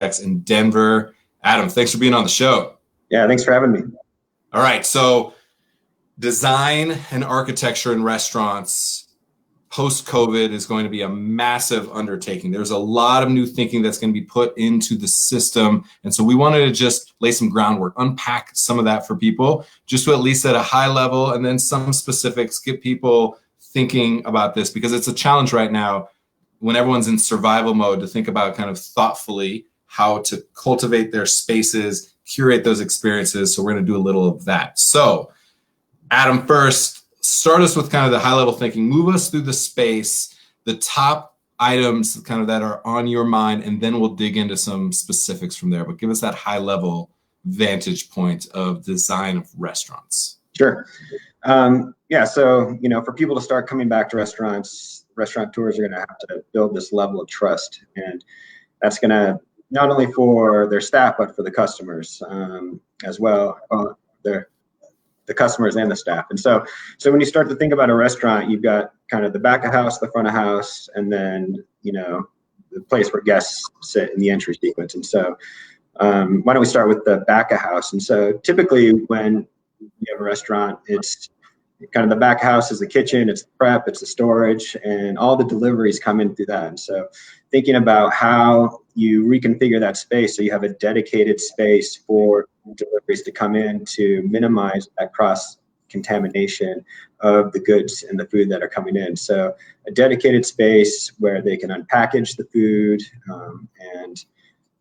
in Denver. Adam, thanks for being on the show. Yeah, thanks for having me. All right, so design and architecture in restaurants post-COVID is going to be a massive undertaking. There's a lot of new thinking that's going to be put into the system. And so we wanted to just lay some groundwork, unpack some of that for people, just to at least at a high level, and then some specifics, get people thinking about this, because it's a challenge right now when everyone's in survival mode to think about kind of thoughtfully how to cultivate their spaces, curate those experiences. So we're going to do a little of that. So Adam, first, start us with kind of the high level thinking, move us through the space, the top items kind of that are on your mind, and then we'll dig into some specifics from there. But give us that high level vantage point of design of restaurants. Sure. Yeah. So, for people to start coming back to restaurants, restaurateurs are going to have to build this level of trust. And that's going to not only for their staff, but for the customers as well. The customers and the staff. And so when you start to think about a restaurant, you've got kind of the back of house, the front of house, and then, the place where guests sit in the entry sequence. And so why don't we start with the back of house? And so typically when you have a restaurant, it's kind of the back of house is the kitchen, it's the prep, it's the storage, and all the deliveries come in through that. And so thinking about how you reconfigure that space so you have a dedicated space for deliveries to come in to minimize that cross contamination of the goods and the food that are coming in. So a dedicated space where they can unpackage the food and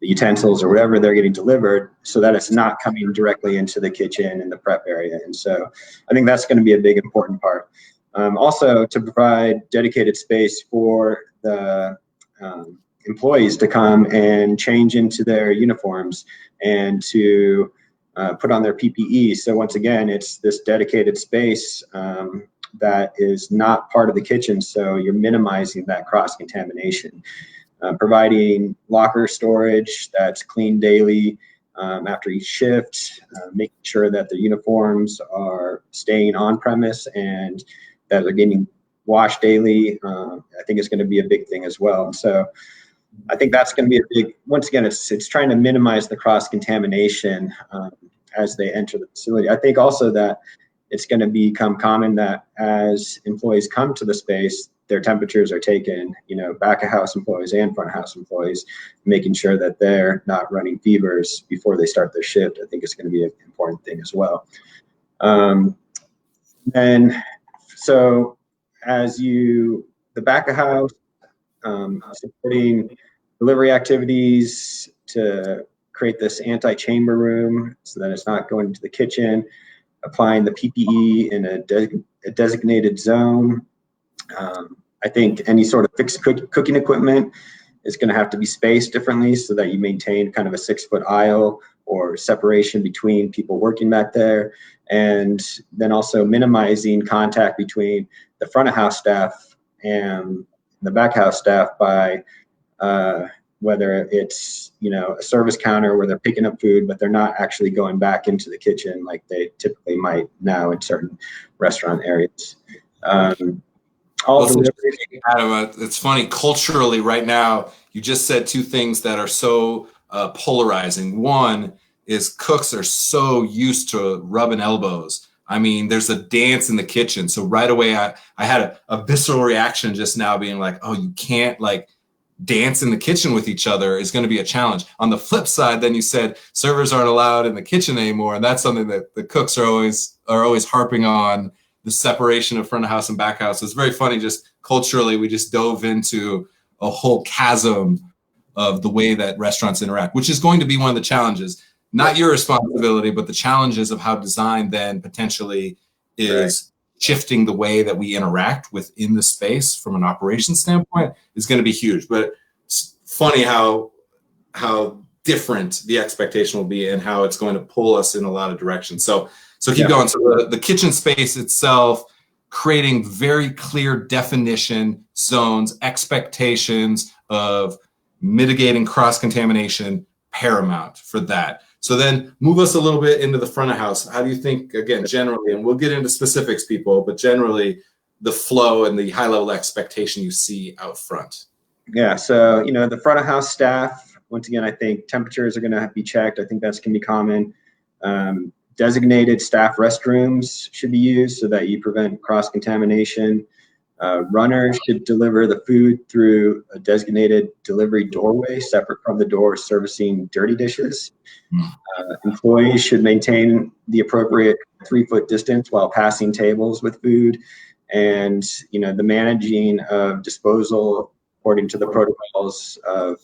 the utensils or whatever they're getting delivered, so that it's not coming directly into the kitchen and the prep area. And so I think that's going to be a big important part. Also to provide dedicated space for the employees to come and change into their uniforms and to put on their PPE. So once again, it's this dedicated space that is not part of the kitchen. So you're minimizing that cross-contamination. Providing locker storage that's cleaned daily after each shift, making sure that the uniforms are staying on premise and that they're getting washed daily. I think it's going to be a big thing as well. And so I think that's going to be a big, once again, it's trying to minimize the cross-contamination as they enter the facility. I think also that it's going to become common that as employees come to the space, their temperatures are taken, back of house employees and front of house employees, making sure that they're not running fevers before they start their shift. I think it's going to be an important thing as well. And so the back of house, supporting delivery activities to create this anti-chamber room so that it's not going into the kitchen, applying the PPE in a designated zone. I think any sort of fixed cooking equipment is going to have to be spaced differently so that you maintain kind of a 6-foot aisle or separation between people working back there. And then also minimizing contact between the front of house staff and the back house staff by whether it's, a service counter where they're picking up food, but they're not actually going back into the kitchen like they typically might now in certain restaurant areas. Adam, it's funny, culturally right now, you just said two things that are so polarizing. One is cooks are so used to rubbing elbows. I mean, there's a dance in the kitchen. So right away, I had a visceral reaction just now being like, oh, you can't dance in the kitchen with each other is going to be a challenge. On the flip side, then you said servers aren't allowed in the kitchen anymore. And that's something that the cooks are always harping on, the separation of front of house and back house. It's very funny, just culturally, we just dove into a whole chasm of the way that restaurants interact, which is going to be one of the challenges, not your responsibility, but the challenges of how design then potentially is shifting the way that we interact within the space from an operations standpoint is going to be huge. But it's funny how different the expectation will be and how it's going to pull us in a lot of directions. So keep going. So the kitchen space itself, creating very clear definition zones, expectations of mitigating cross-contamination, paramount for that. So then move us a little bit into the front of house. How do you think, again, generally, and we'll get into specifics, people, but generally the flow and the high level expectation you see out front? Yeah, so, the front of house staff, Once again, I think temperatures are going to be checked. I think that's going to be common. Designated staff restrooms should be used so that you prevent cross-contamination. Runners should deliver the food through a designated delivery doorway separate from the door servicing dirty dishes. Employees should maintain the appropriate 3-foot distance while passing tables with food. And, the managing of disposal according to the protocols of,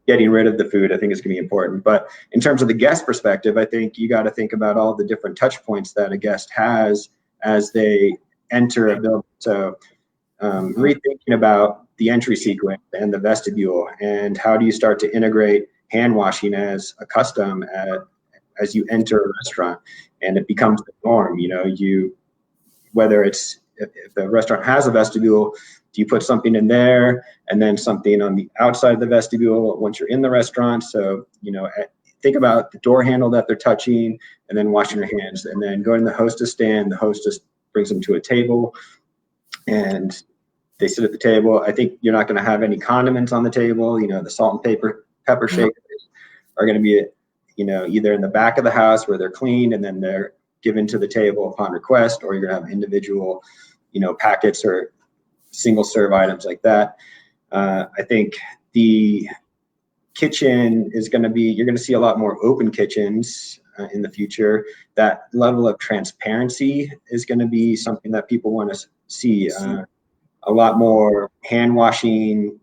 getting rid of the food, I think is going to be important. But in terms of the guest perspective, I think you got to think about all the different touch points that a guest has as they enter a building. So rethinking about the entry sequence and the vestibule, and how do you start to integrate hand washing as a custom as you enter a restaurant, and it becomes the norm. Whether it's if the restaurant has a vestibule, do you put something in there and then something on the outside of the vestibule once you're in the restaurant? So, think about the door handle that they're touching, and then washing your hands, and then going to the hostess stand. The hostess brings them to a table and they sit at the table. I think you're not going to have any condiments on the table. The salt and pepper shakers are going to be, either in the back of the house where they're cleaned and then they're given to the table upon request, or you're going to have individual, packets or single serve items like that. I think the kitchen is going to be, you're going to see a lot more open kitchens in the future. That level of transparency is going to be something that people want to see. A lot more hand washing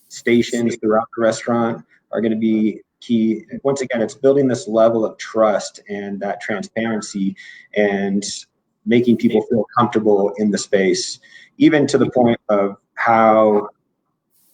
stations throughout the restaurant are going to be key. Once again, it's building this level of trust and that transparency, and making people feel comfortable in the space, even to the point of how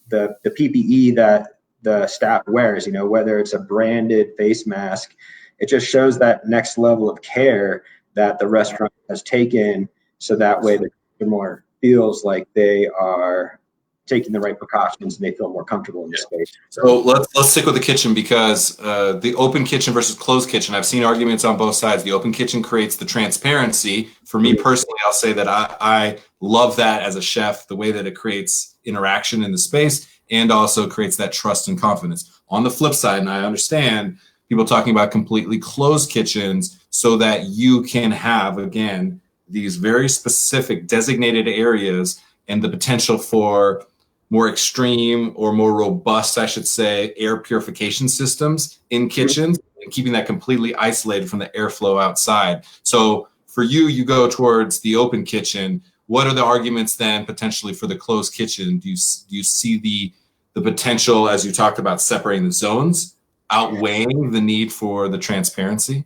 the PPE that the staff wears, whether it's a branded face mask, it just shows that next level of care that the restaurant has taken, so that way the customer feels like they are taking the right precautions and they feel more comfortable in the space. So let's stick with the kitchen, because the open kitchen versus closed kitchen, I've seen arguments on both sides. The open kitchen creates the transparency. For me personally, I'll say that I love that as a chef, the way that it creates interaction in the space and also creates that trust and confidence. On the flip side, and I understand people talking about completely closed kitchens so that you can have, again, these very specific designated areas and the potential for more extreme or more robust, I should say, air purification systems in kitchens, and keeping that completely isolated from the airflow outside. So for you, you go towards the open kitchen. What are the arguments then potentially for the closed kitchen? Do you see the potential, as you talked about, separating the zones, outweighing the need for the transparency?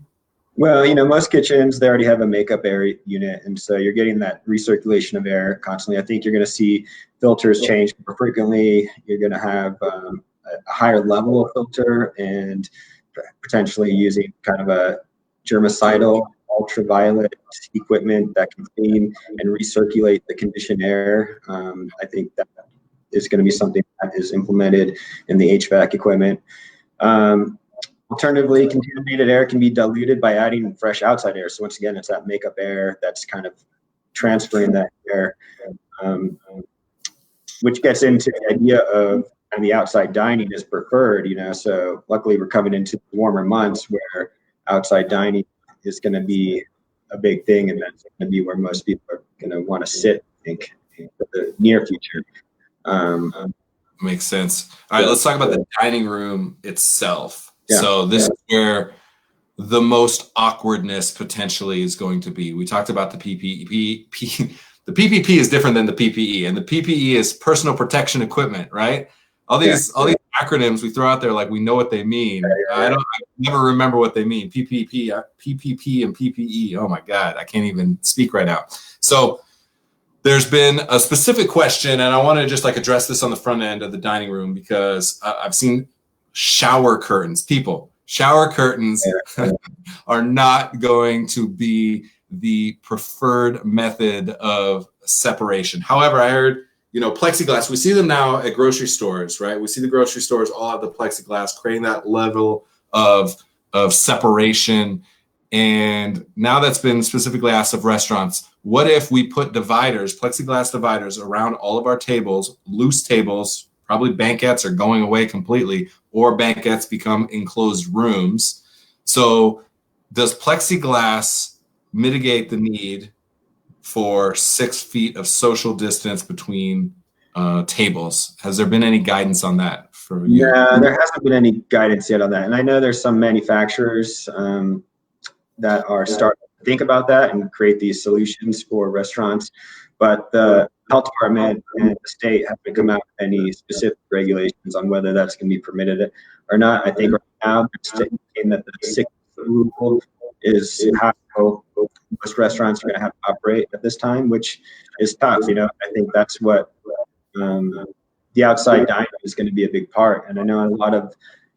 Well, most kitchens, they already have a makeup air unit, and so you're getting that recirculation of air constantly. I think you're going to see filters change more frequently. You're going to have a higher level of filter, and potentially using kind of a germicidal ultraviolet equipment that can clean and recirculate the conditioned air. I think that is going to be something that is implemented in the HVAC equipment. Alternatively, contaminated air can be diluted by adding fresh outside air. So once again, it's that makeup air that's kind of transferring that air, which gets into the idea of the outside dining is preferred. So luckily we're coming into warmer months where outside dining is going to be a big thing, and that's going to be where most people are going to want to sit, I think, for the near future. Makes sense. All right, let's talk about the dining room itself. Yeah. So this is where the most awkwardness potentially is going to be. We talked about the PPE. The PPP is different than the PPE, and the PPE is personal protection equipment, right? All these acronyms we throw out there, like we know what they mean. I never remember what they mean. PPP and PPE. Oh my God, I can't even speak right now. So there's been a specific question, and I want to just address this on the front end of the dining room, because I've seen shower curtains. Shower curtains are not going to be the preferred method of separation. However, I heard, plexiglass, we see them now at grocery stores, right? We see the grocery stores all have the plexiglass, creating that level of separation. And now that's been specifically asked of restaurants. What if we put plexiglass dividers around all of our tables, loose tables, probably banquettes are going away completely, or banquettes become enclosed rooms. So does plexiglass mitigate the need for 6 feet of social distance between tables? Has there been any guidance on that for you? No, there hasn't been any guidance yet on that. And I know there's some manufacturers that are starting to think about that and create these solutions for restaurants. But the health department and the state haven't come out with any specific regulations on whether that's going to be permitted or not. I think right now they're saying that the 6 rule is how most restaurants are going to have to operate at this time, which is tough. I think that's what the outside dining is going to be a big part. And I know a lot of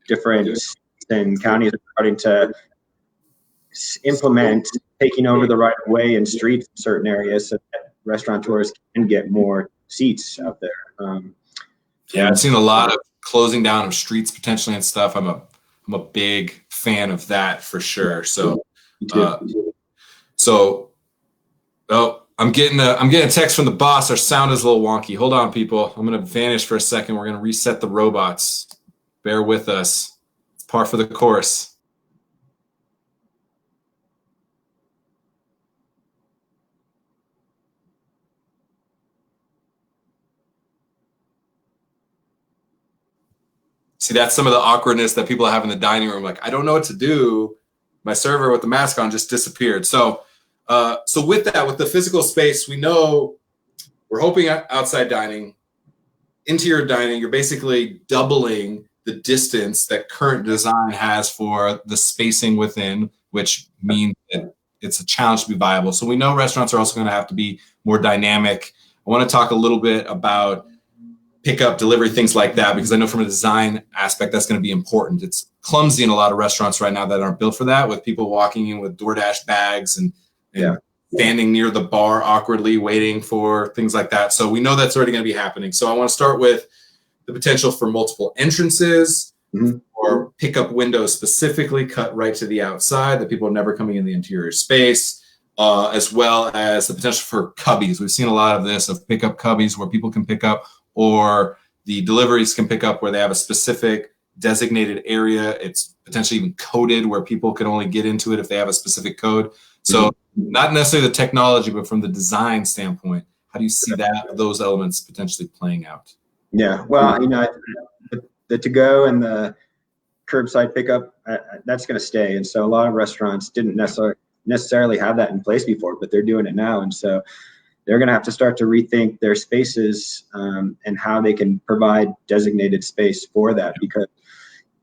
different states and counties are starting to implement taking over the right of way in streets in certain areas so that restaurateurs can get more seats out there. Yeah, I've seen a lot of closing down of streets potentially and stuff. I'm a big fan of that for sure. So, I'm getting a text from the boss. Our sound is a little wonky. Hold on, people. I'm gonna vanish for a second. We're gonna reset the robots. Bear with us. It's par for the course. See, that's some of the awkwardness that people have in the dining room. Like, I don't know what to do. My server with the mask on just disappeared. So with that, with the physical space, we know we're hoping outside dining, interior dining, you're basically doubling the distance that current design has for the spacing within, which means that it's a challenge to be viable. So we know restaurants are also going to have to be more dynamic. I want to talk a little bit about pickup, delivery, things like that, because I know from a design aspect, that's going to be important. It's clumsy in a lot of restaurants right now that aren't built for that, with people walking in with DoorDash bags and standing near the bar awkwardly waiting for things like that. So we know that's already going to be happening. So I want to start with the potential for multiple entrances or pickup windows specifically cut right to the outside that people are never coming in the interior space, as well as the potential for cubbies. We've seen a lot of this, of pickup cubbies where people can pick up, or the deliveries can pick up where they have a specific designated area. It's potentially even coded where people can only get into it if they have a specific code. So not necessarily the technology, but from the design standpoint, how do you see those elements potentially playing out? Yeah, well, the to-go and the curbside pickup, that's going to stay. And so a lot of restaurants didn't necessarily have that in place before, but they're doing it now. And so they're going to have to start to rethink their spaces and how they can provide designated space for that. Because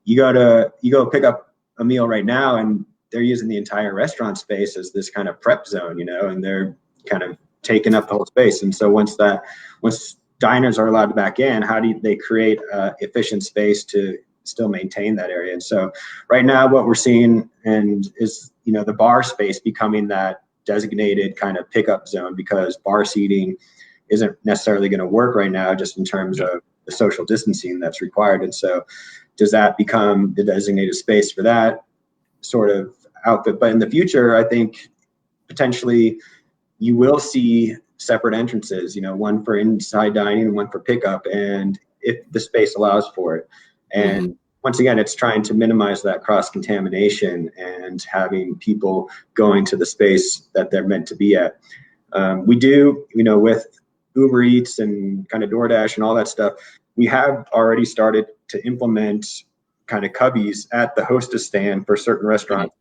you go pick up a meal right now, and they're using the entire restaurant space as this kind of prep zone, and they're kind of taking up the whole space. And so once diners are allowed back in, how do they create efficient space to still maintain that area? And so right now what we're seeing is the bar space becoming that designated kind of pickup zone, because bar seating isn't necessarily going to work right now, just in terms of the social distancing that's required. And so does that become the designated space for that sort of outfit? But in the future, I think potentially you will see separate entrances, one for inside dining and one for pickup, and if the space allows for it. And once again, it's trying to minimize that cross-contamination and having people going to the space that they're meant to be at. We do, with Uber Eats and kind of DoorDash and all that stuff, we have already started to implement kind of cubbies at the hostess stand for certain restaurants,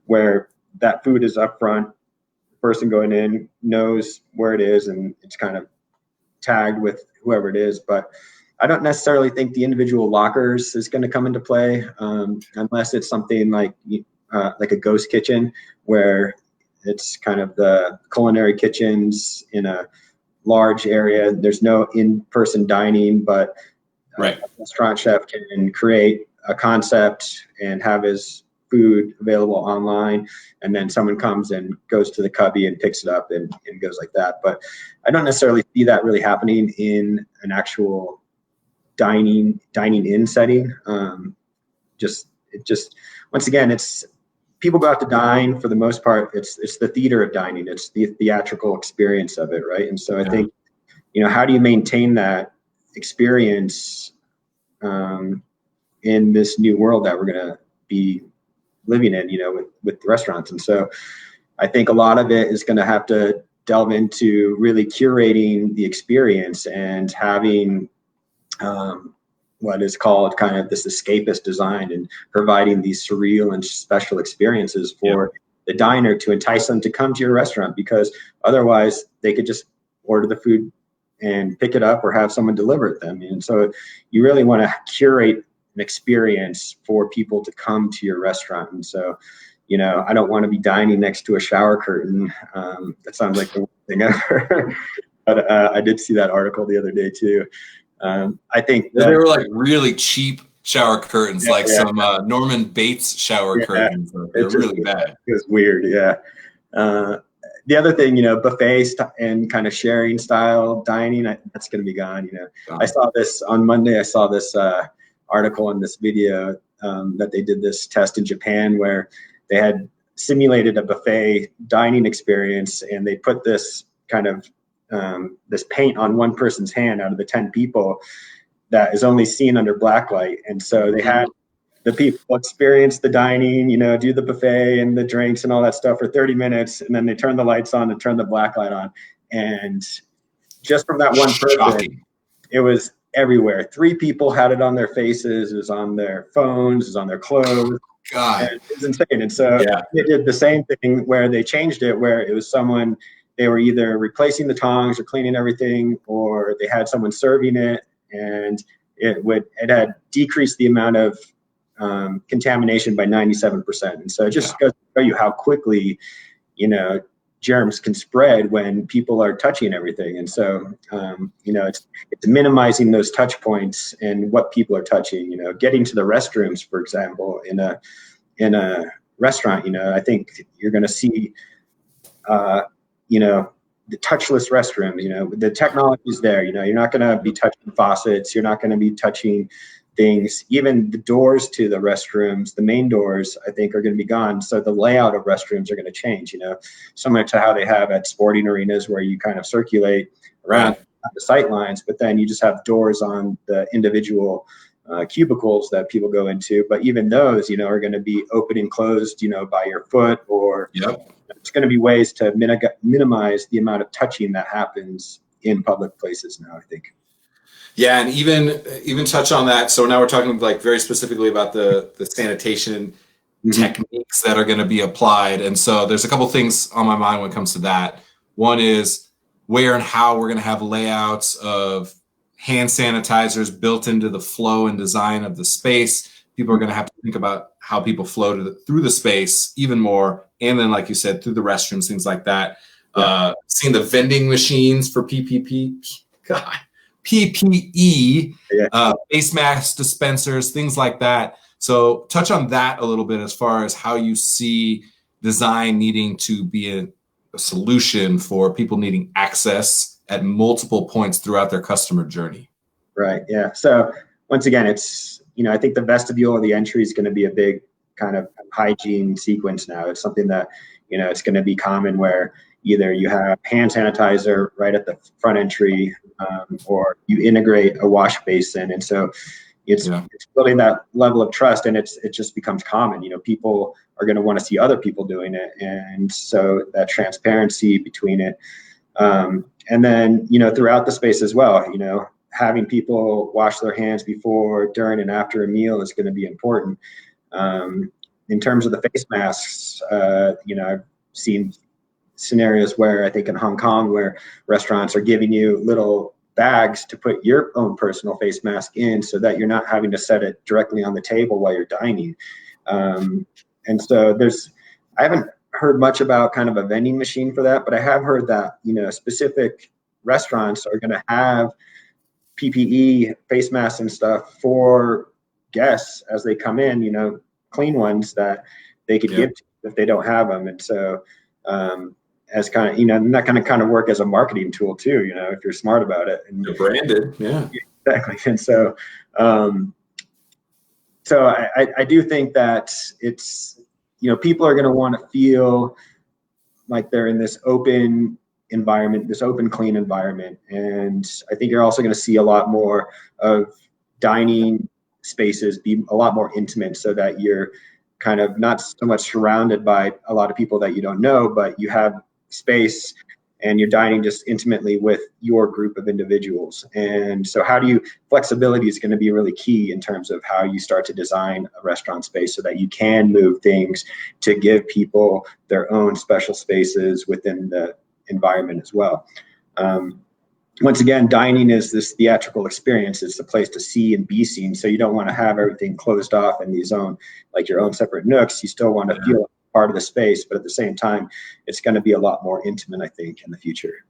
where that food is up front. The person going in knows where it is, and it's kind of tagged with whoever it is. But I don't necessarily think the individual lockers is going to come into play unless it's something like a ghost kitchen, where it's kind of the culinary kitchens in a large area. There's no in-person dining, but a restaurant chef can create a concept and have his food available online, and then someone comes and goes to the cubby and picks it up and goes like that. But I don't necessarily see that really happening in an actual dining in setting. Just once again, it's people go out to dine for the most part. It's the theater of dining. It's the theatrical experience of it, right? And so I think, how do you maintain that experience in this new world that we're going to be living in, with restaurants. And so I think a lot of it is going to have to delve into really curating the experience and having what is called kind of this escapist design, and providing these surreal and special experiences for the diner to entice them to come to your restaurant, because otherwise they could just order the food and pick it up or have someone deliver it to them. And so you really want to curate an experience for people to come to your restaurant. And so, I don't want to be dining next to a shower curtain. That sounds like the worst thing ever. But I did see that article the other day too. I think they were like really cheap shower curtains, some Norman Bates shower curtains. They're really bad. It was weird, yeah. The other thing, buffet and kind of sharing style dining, that's going to be gone. I saw this on Monday. I saw this article and this video that they did this test in Japan where they had simulated a buffet dining experience, and they put this kind of this paint on one person's hand out of the 10 people that is only seen under black light. And so they had the people experience the dining, do the buffet and the drinks and all that stuff for 30 minutes. And then they turn the lights on and turn the black light on. And just from that one person, it was everywhere. 3 people had it on their faces, it was on their phones, it was on their clothes. God, it was insane. And so they did the same thing where they changed it, where it was someone, they were either replacing the tongs or cleaning everything, or they had someone serving it, and it had decreased the amount of contamination by 97%. And so it just goes to show you how quickly, germs can spread when people are touching everything. And so, it's minimizing those touch points and what people are touching, getting to the restrooms, for example, in a restaurant. I think you're going to see, the touchless restrooms. The technology is there. You're not going to be touching faucets. You're not going to be touching things. Even the doors to the restrooms, the main doors, I think, are going to be gone. So the layout of restrooms are going to change, similar to how they have at sporting arenas, where you kind of circulate around the sight lines, but then you just have doors on the individual cubicles that people go into. But even those, are going to be open and closed, by your foot, or there's going to be ways to minimize the amount of touching that happens in public places now, I think. Yeah, and even touch on that. So now we're talking like very specifically about the sanitation techniques that are going to be applied. And so there's a couple things on my mind when it comes to that. One is where and how we're going to have layouts of hand sanitizers built into the flow and design of the space. People are going to have to think about how people flow through the space even more. And then, like you said, through the restrooms, things like that. Seeing the vending machines for PPE, face mask dispensers, things like that. So touch on that a little bit as far as how you see design needing to be a solution for people needing access at multiple points throughout their customer journey. Right. Yeah. So once again, it's, I think the vestibule or the entry is going to be a big kind of hygiene sequence now. It's something that, it's going to be common where either you have hand sanitizer right at the front entry, or you integrate a wash basin. And so it's building that level of trust, and it just becomes common. People are going to want to see other people doing it. And so that transparency between it. And then, throughout the space as well, having people wash their hands before, during, and after a meal is going to be important. In terms of the face masks, I've seen scenarios where I think in Hong Kong where restaurants are giving you little bags to put your own personal face mask in, so that you're not having to set it directly on the table while you're dining. And so I haven't heard much about kind of a vending machine for that, but I have heard that, specific restaurants are going to have PPE face masks and stuff for guests as they come in, clean ones that they could give to if they don't have them. And so, as kind of, and that kind of work as a marketing tool too, if you're smart about it. And you're branded. Yeah, exactly. And so, I do think that it's, people are going to want to feel like they're in this open environment, this open, clean environment. And I think you're also going to see a lot more of dining spaces be a lot more intimate, so that you're kind of not so much surrounded by a lot of people that you don't know, but you have space and you're dining just intimately with your group of individuals. And so flexibility is going to be really key in terms of how you start to design a restaurant space, so that you can move things to give people their own special spaces within the environment as well. Once again, dining is this theatrical experience. It's a place to see and be seen. So you don't want to have everything closed off in these own, like your own separate nooks. You still want to feel part of the space, but at the same time, it's going to be a lot more intimate, I think, in the future.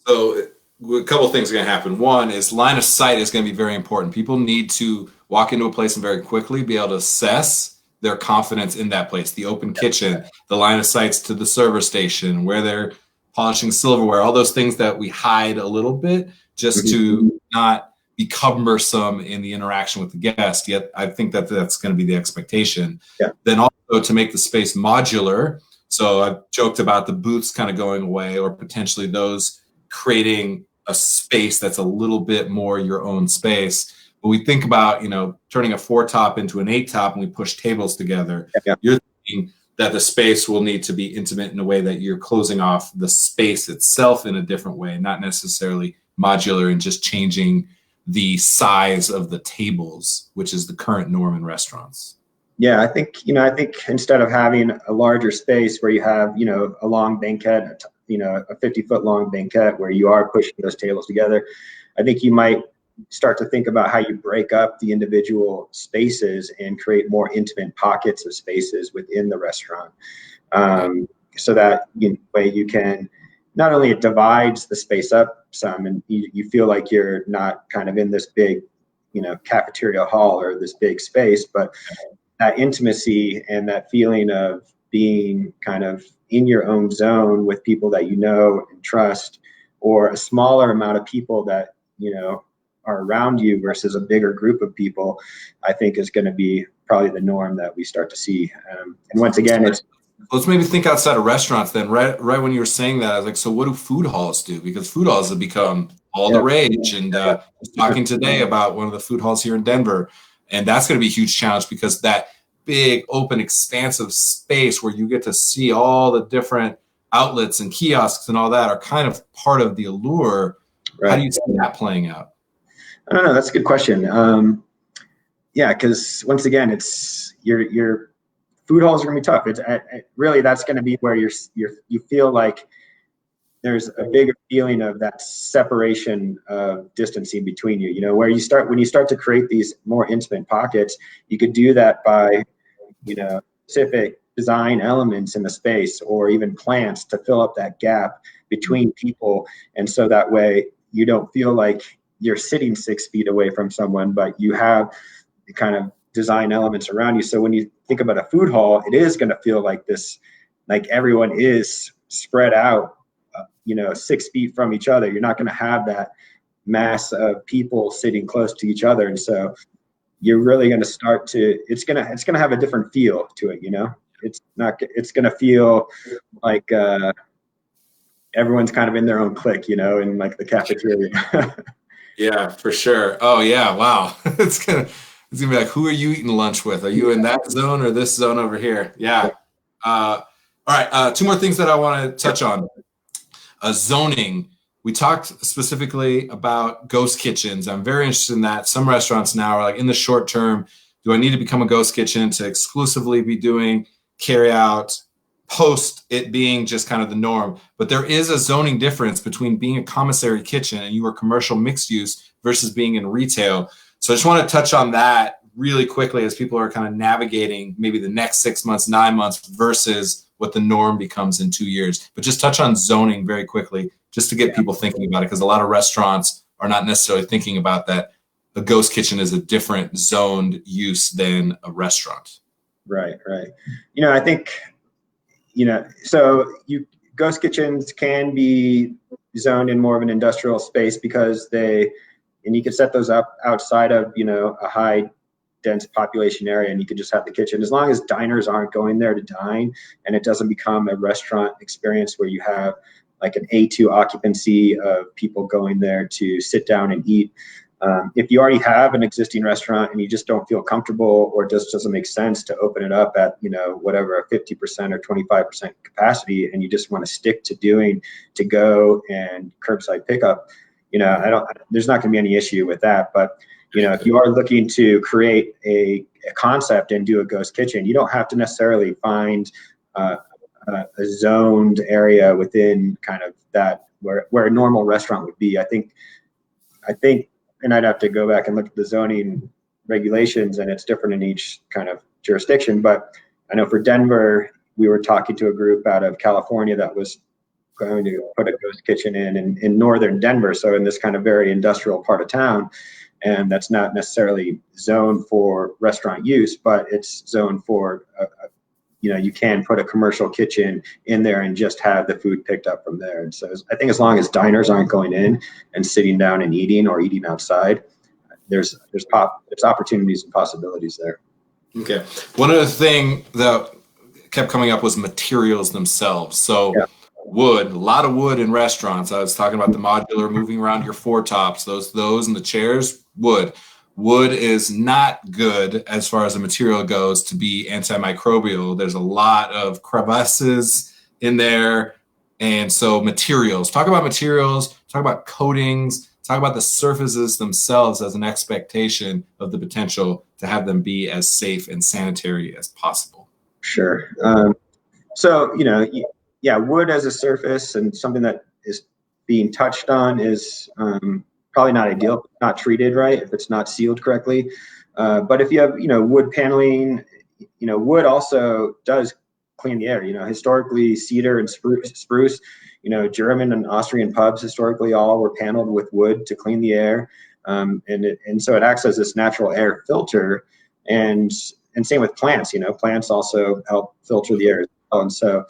So a couple of things are going to happen. One is line of sight is going to be very important. People need to walk into a place and very quickly be able to assess their confidence in that place. The open kitchen, the line of sights to the server station, where they're polishing silverware, all those things that we hide a little bit just to not be cumbersome in the interaction with the guest. Yet I think that that's going to be the expectation. Yeah. Then also to make the space modular. So I've joked about the booths kind of going away, or potentially those creating a space that's a little bit more your own space. But we think about, turning a 4-top into an 8-top, and we push tables together. Yeah. You're thinking that the space will need to be intimate in a way that you're closing off the space itself in a different way, not necessarily modular and just changing the size of the tables, which is the current norm in restaurants. Yeah, I think instead of having a larger space where you have, a long banquette, a 50-foot long banquette where you are pushing those tables together, I think you might start to think about how you break up the individual spaces and create more intimate pockets of spaces within the restaurant. So that way you can, not only it divides the space up some, and you feel like you're not kind of in this big, cafeteria hall or this big space, but that intimacy and that feeling of being kind of in your own zone with people that you know and trust, or a smaller amount of people that, are around you versus a bigger group of people, I think is going to be probably the norm that we start to see. And once again, let's maybe think outside of restaurants then. Right when you were saying that, I was like, so what do food halls do? Because food halls have become all the rage. And I was talking today about one of the food halls here in Denver, and that's going to be a huge challenge, because that big open expansive space where you get to see all the different outlets and kiosks and all that are kind of part of the allure. Right. How do you see that playing out? I don't know. That's a good question. Yeah, because once again, it's your food halls are going to be tough. It's really, that's going to be where you feel like there's a bigger feeling of that separation of distancing between you. Where when you start to create these more intimate pockets, you could do that by, specific design elements in the space, or even plants to fill up that gap between people. And so that way you don't feel like you're sitting 6 feet away from someone, but you have the kind of design elements around you. So when you think about a food hall, it is going to feel like this, like everyone is spread out, 6 feet from each other. You're not going to have that mass of people sitting close to each other. And so you're really going to start to, it's going to have a different feel to it. It's going to feel like, everyone's kind of in their own clique, in like the cafeteria. Yeah, for sure. Oh yeah. Wow. It's gonna be like, who are you eating lunch with? Are you in that zone or this zone over here? Yeah. All right. 2 more things that I want to touch on. Zoning. We talked specifically about ghost kitchens. I'm very interested in that. Some restaurants now are like, in the short term, do I need to become a ghost kitchen to exclusively be doing carry out, post it being just kind of the norm? But there is a zoning difference between being a commissary kitchen and you are commercial mixed use versus being in retail. So I just want to touch on that really quickly as people are kind of navigating maybe the next 6 months, 9 months versus what the norm becomes in 2 years. But just touch on zoning very quickly, just to get people thinking about it, because a lot of restaurants are not necessarily thinking about that. A ghost kitchen is a different zoned use than a restaurant. Right. I think, so ghost kitchens can be zoned in more of an industrial space because you can set those up outside of, a high dense population area, and you can just have the kitchen, as long as diners aren't going there to dine and it doesn't become a restaurant experience where you have like an A2 occupancy of people going there to sit down and eat. If you already have an existing restaurant and you just don't feel comfortable, or it just doesn't make sense to open it up at, whatever, a 50% or 25% capacity, and you just want to stick to doing to go and curbside pickup, there's not going to be any issue with that. But if you are looking to create a concept and do a ghost kitchen, you don't have to necessarily find a zoned area within kind of that where a normal restaurant would be. I think, and I'd have to go back and look at the zoning regulations, and it's different in each kind of jurisdiction. But I know for Denver, we were talking to a group out of California that was going to put a ghost kitchen in northern Denver, so in this kind of very industrial part of town. And that's not necessarily zoned for restaurant use, but it's zoned for, you can put a commercial kitchen in there and just have the food picked up from there. And so I think as long as diners aren't going in and sitting down and eating or eating outside, there's opportunities and possibilities there. Okay. One other thing that kept coming up was materials themselves. So wood, a lot of wood in restaurants. I was talking about the modular, moving around your four tops, those and the chairs, wood. Wood is not good as far as the material goes to be antimicrobial. There's a lot of crevices in there. And so materials, talk about coatings, talk about the surfaces themselves as an expectation of the potential to have them be as safe and sanitary as possible. Sure. So, wood as a surface and something that is being touched on is probably not ideal, not treated right if it's not sealed correctly. But if you have, wood paneling, wood also does clean the air. Historically, cedar and spruce, German and Austrian pubs historically all were paneled with wood to clean the air, and so it acts as this natural air filter. And same with plants. Plants also help filter the air as well. And so,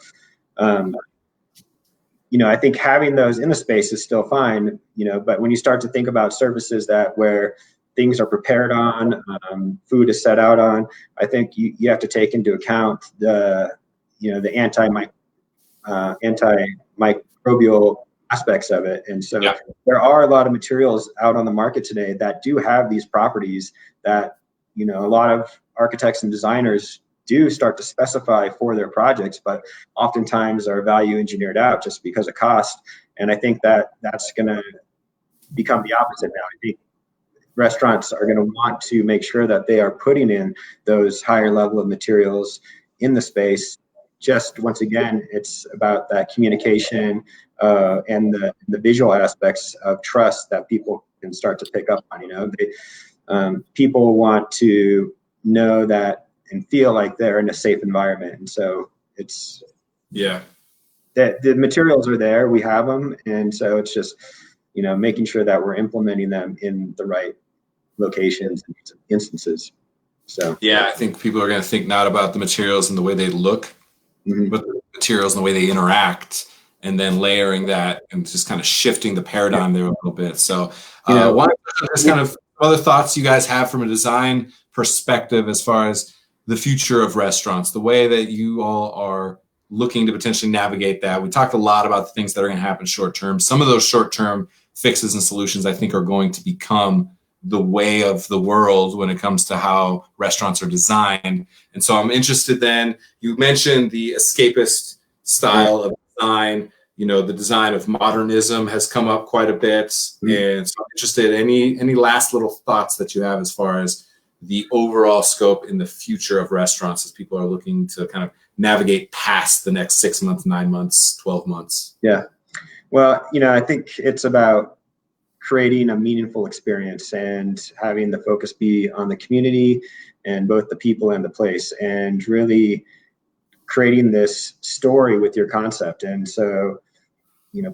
I think having those in the space is still fine, but when you start to think about surfaces where things are prepared on, food is set out on, I think you have to take into account the antimicrobial aspects of it. And so there are a lot of materials out on the market today that do have these properties that, a lot of architects and designers do start to specify for their projects, but oftentimes are value engineered out just because of cost. And I think that's going to become the opposite now. I think restaurants are going to want to make sure that they are putting in those higher level of materials in the space. Just once again, it's about that communication and the visual aspects of trust that people can start to pick up on. People want to know that and feel like they're in a safe environment. And so it's that the materials are there, we have them. And so it's just, making sure that we're implementing them in the right locations and instances. So, I think people are going to think not about the materials and the way they look, but the materials and the way they interact, and then layering that and just kind of shifting the paradigm there a little bit. So just kind of other thoughts you guys have from a design perspective as far as the future of restaurants, the way that you all are looking to potentially navigate that. We talked a lot about the things that are going to happen short term. Some of those short term fixes and solutions, I think, are going to become the way of the world when it comes to how restaurants are designed. And so I'm interested then, you mentioned the escapist style of design, the design of modernism has come up quite a bit. And so I'm interested, any last little thoughts that you have as far as the overall scope in the future of restaurants as people are looking to kind of navigate past the next 6 months, 9 months, 12 months? Yeah. Well, I think it's about creating a meaningful experience and having the focus be on the community and both the people and the place, and really creating this story with your concept. And so,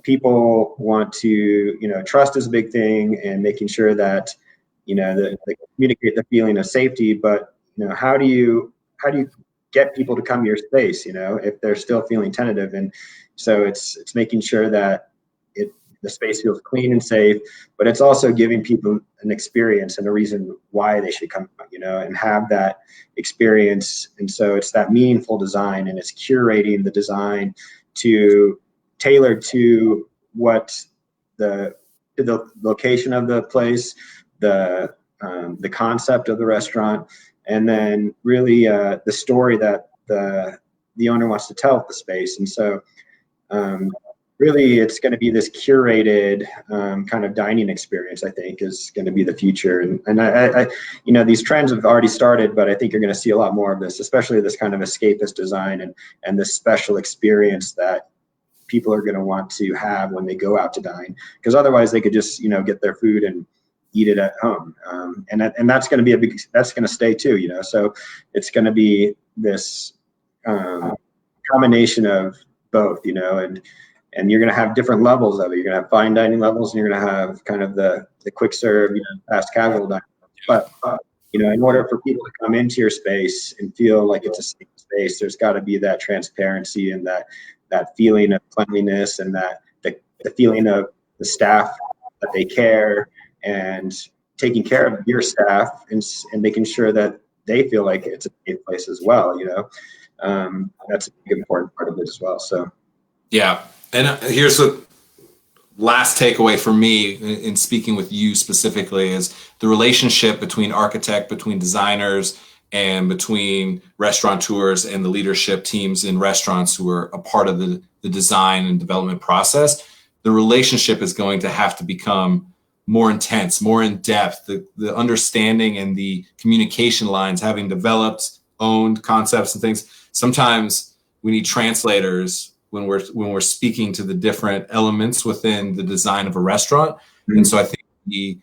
people want to, trust is a big thing, and making sure that, they communicate the feeling of safety. But, how do you get people to come to your space, if they're still feeling tentative? And so it's making sure that the space feels clean and safe, but it's also giving people an experience and a reason why they should come, and have that experience. And so it's that meaningful design, and it's curating the design to tailor to what the location of the place, the concept of the restaurant, and then really the story that the owner wants to tell with the space. And so really it's going to be this curated kind of dining experience, I think, is going to be the future. And I these trends have already started, but I think you're going to see a lot more of this, especially this kind of escapist design and this special experience that people are going to want to have when they go out to dine, because otherwise they could just, get their food and eat it at home. And that's going to be that's going to stay too, so it's going to be this combination of both, and you're going to have different levels of it. You're going to have fine dining levels, and you're going to have kind of the quick serve, fast casual dining. But, in order for people to come into your space and feel like it's a safe space, there's got to be that transparency and that feeling of cleanliness, and that the feeling of the staff, that they care, and taking care of your staff and making sure that they feel like it's a safe place as well. That's a big important part of it as well. So, yeah. And here's the last takeaway for me in speaking with you specifically is the relationship between architect, between designers, and between restaurateurs and the leadership teams in restaurants who are a part of the design and development process. The relationship is going to have to become more intense, more in depth. The understanding and the communication lines, having developed, owned concepts and things. Sometimes we need translators when we're speaking to the different elements within the design of a restaurant. Mm-hmm. And so I think the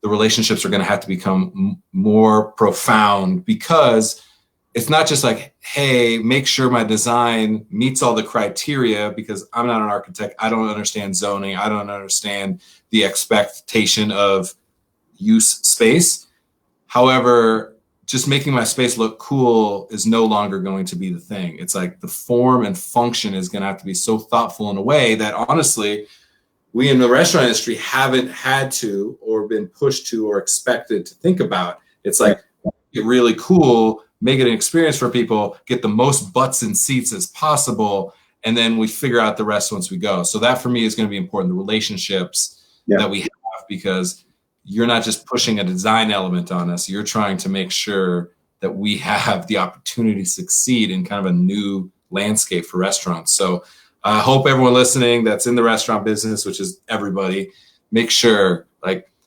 relationships are going to have to become more profound, because it's not just like, hey, make sure my design meets all the criteria, because I'm not an architect. I don't understand zoning. I don't understand the expectation of use space. However, just making my space look cool is no longer going to be the thing. It's like the form and function is going to have to be so thoughtful in a way that, honestly, we in the restaurant industry haven't had to, or been pushed to, or expected to think about. It's like, get really cool, make it an experience for people, get the most butts and seats as possible, and then we figure out the rest once we go. So that for me is going to be important, the relationships that we have, because you're not just pushing a design element on us. You're trying to make sure that we have the opportunity to succeed in kind of a new landscape for restaurants. So I hope everyone listening that's in the restaurant business, which is everybody, make sure,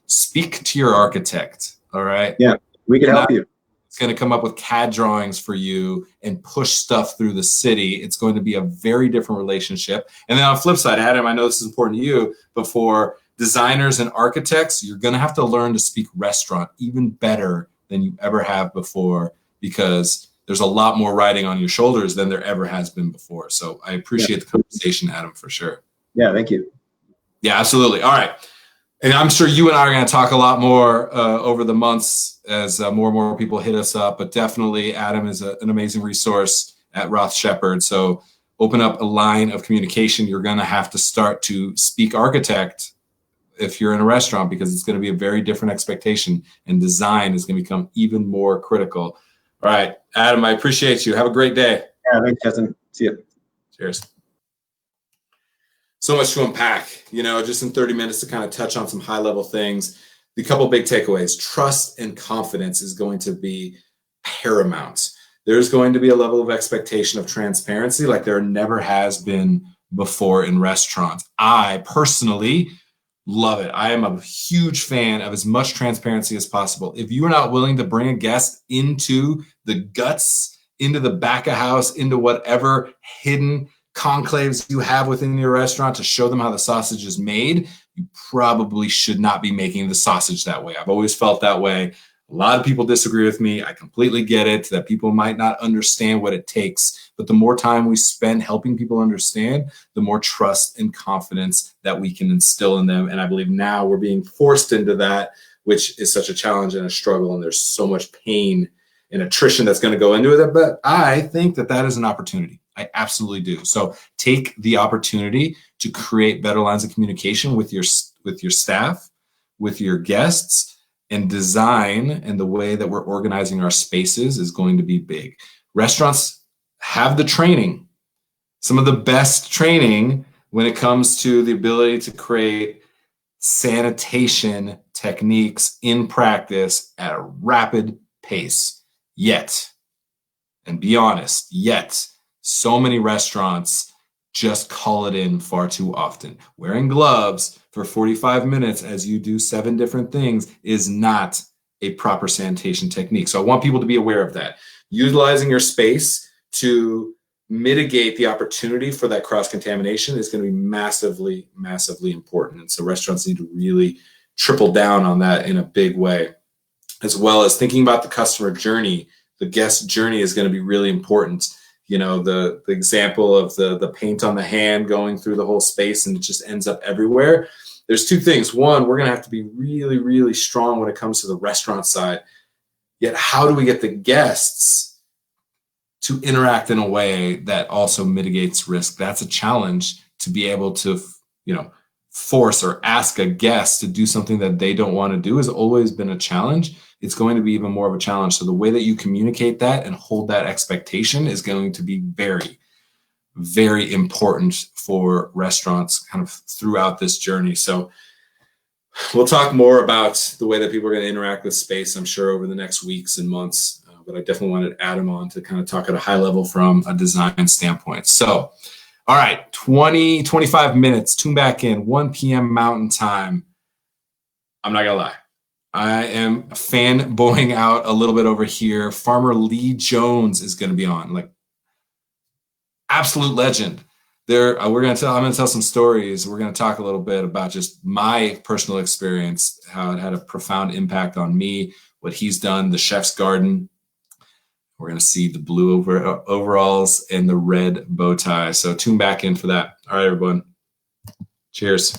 speak to your architect. All right. Yeah, we can help you. It's going to come up with CAD drawings for you and push stuff through the city. It's going to be a very different relationship. And then on the flip side, Adam, I know this is important to you, but for designers and architects, you're going to have to learn to speak restaurant even better than you ever have before, because there's a lot more riding on your shoulders than there ever has been before. So I appreciate the conversation, Adam, for sure. Yeah, thank you. Yeah, absolutely. All right. And I'm sure you and I are going to talk a lot more over the months as more and more people hit us up. But definitely, Adam is an amazing resource at Roth Shepard. So open up a line of communication. You're going to have to start to speak architect if you're in a restaurant, because it's going to be a very different expectation, and design is going to become even more critical. All right, Adam, I appreciate you. Have a great day. Yeah, thanks, Jensen. See you. Cheers. So much to unpack, just in 30 minutes to kind of touch on some high level things. The couple big takeaways: trust and confidence is going to be paramount. There's going to be a level of expectation of transparency like there never has been before in restaurants. I personally love it. I am a huge fan of as much transparency as possible. If you are not willing to bring a guest into the guts, into the back of house, into whatever hidden conclaves you have within your restaurant to show them how the sausage is made, you probably should not be making the sausage that way. I've always felt that way. A lot of people disagree with me. I completely get it, that people might not understand what it takes. But the more time we spend helping people understand, the more trust and confidence that we can instill in them. And I believe now we're being forced into that, which is such a challenge and a struggle. And there's so much pain and attrition that's going to go into it. But I think that is an opportunity. I absolutely do. So take the opportunity to create better lines of communication with your staff, with your guests, and design, and the way that we're organizing our spaces is going to be big. Restaurants have the training, some of the best training when it comes to the ability to create sanitation techniques in practice at a rapid pace. Yet, and be honest, yet so many restaurants just call it in far too often. Wearing gloves for 45 minutes as you do 7 different things is not a proper sanitation technique. So I want people to be aware of that. Utilizing your space to mitigate the opportunity for that cross-contamination is going to be massively, massively important. And so restaurants need to really triple down on that in a big way, as well as thinking about the customer journey. The guest journey is going to be really important. You know, the example of the paint on the hand going through the whole space and it just ends up everywhere. There's 2 things. One, we're going to have to be really, really strong when it comes to the restaurant side. Yet how do we get the guests to interact in a way that also mitigates risk? That's a challenge, to be able to, you know, force or ask a guest to do something that they don't want to do has always been a challenge. It's going to be even more of a challenge. So the way that you communicate that and hold that expectation is going to be very, very important for restaurants kind of throughout this journey. So we'll talk more about the way that people are going to interact with space, I'm sure, over the next weeks and months. But I definitely wanted Adam on to kind of talk at a high level from a design standpoint. So, all right, 25 minutes, tune back in, 1 p.m. Mountain Time. I'm not going to lie. I am fanboying out a little bit over here. Farmer Lee Jones is going to be on, like, absolute legend. I'm going to tell some stories. We're going to talk a little bit about just my personal experience, how it had a profound impact on me, what he's done, the chef's garden. We're going to see the blue overalls and the red bow tie. So tune back in for that. All right, everyone. Cheers.